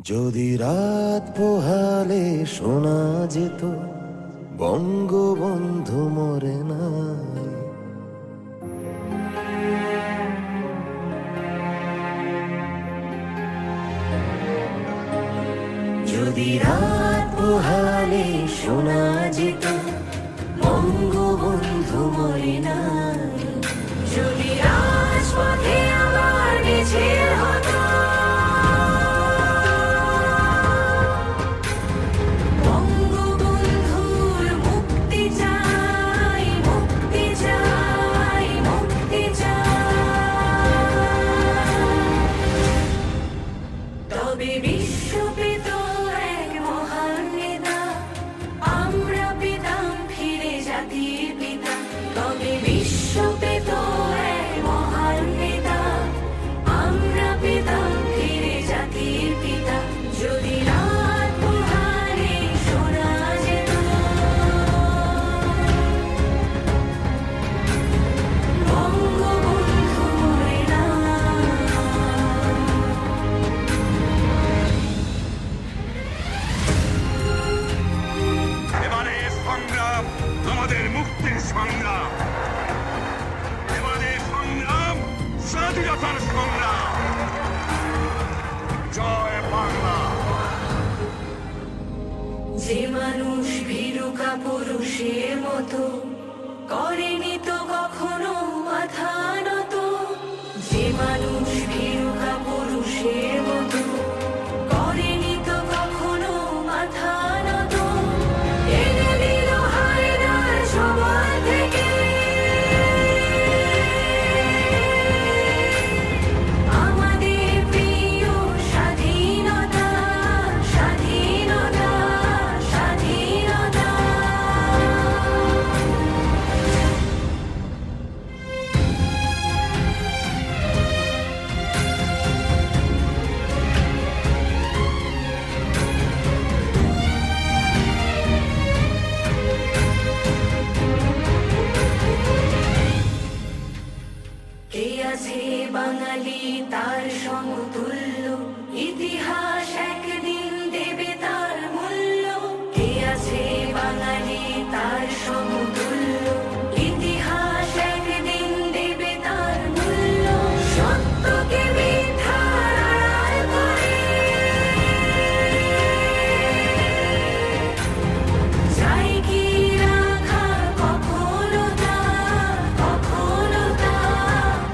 যদি রাত পোহালে শোনা যেত বঙ্গবন্ধু মরে নাই, যদি রাত পোহালে শোনা যেত বঙ্গবন্ধু মরে নাই, যদি রাজপথে আবার মিছিল হতো বঙ্গবন্ধুর মুক্তি চাই, মুক্তি চাই, মুক্তি চাই, তবে বিশ্ব পেত এক মহান নেতা, আমরা পেতাম ফিরে জাতির পিতা, তবে বিশ্ব পেত এক মহান নেতা, আমরা পেতাম ফিরে জাতির পিতা, যদি রাত পোহালে শোনা যেত বঙ্গবন্ধু মরে নাই। এবারে সংগ্রাম আমাদের মুক্তির সংগ্রাম, এবারে সংগ্রাম স্বাধীনতার সংগ্রাম। জয় বাংলা। যে মানুষ ভীরু কাপুরুষের মতো করেনি তো কখনো মাথা নত, যে মানুষ ভীরু কাপুরুষের মতো করেনি তো কখনো মাথা নত, এনে দিল হায়দার সবার থেকে আমাদের প্রিয় স্বাধীনতা, স্বাধীনতা, স্বাধীনতা। কে আছে বাঙালি তার সমতুল্য, ইতিহাস একদিন দেবে তার মূল্য, কে আছে বাঙালি তার সমতুল্য, ইতিহাস একদিন দেবে তার মূল্য, সত্যকে মিথ্যার আড়াল করে চাই কি রাখা কখনো তা, কখনো তা,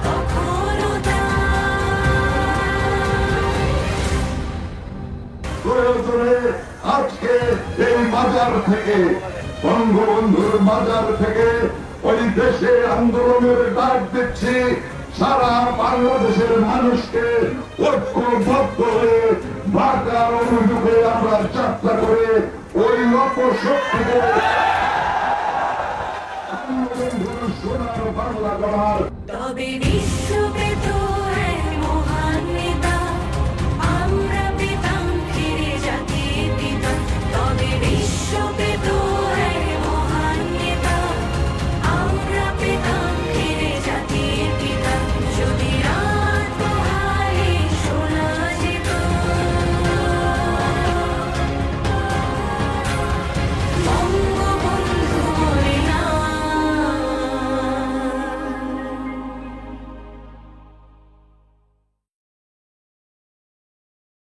কখনো তা। প্রয়োজনে আজকে এই মাজার থেকে, বঙ্গবন্ধুর মাজার থেকে ওই দেশে আন্দোলনের ডাক দিচ্ছি। সারা বাংলাদেশের মানুষকে ঐক্যবদ্ধ হয়ে ঢাকার অভিমুখে আমরা যাত্রা করে ওই অপশক্তিকে বঙ্গবন্ধুর সোনার বাংলা গড়ার তবে বিশ্ব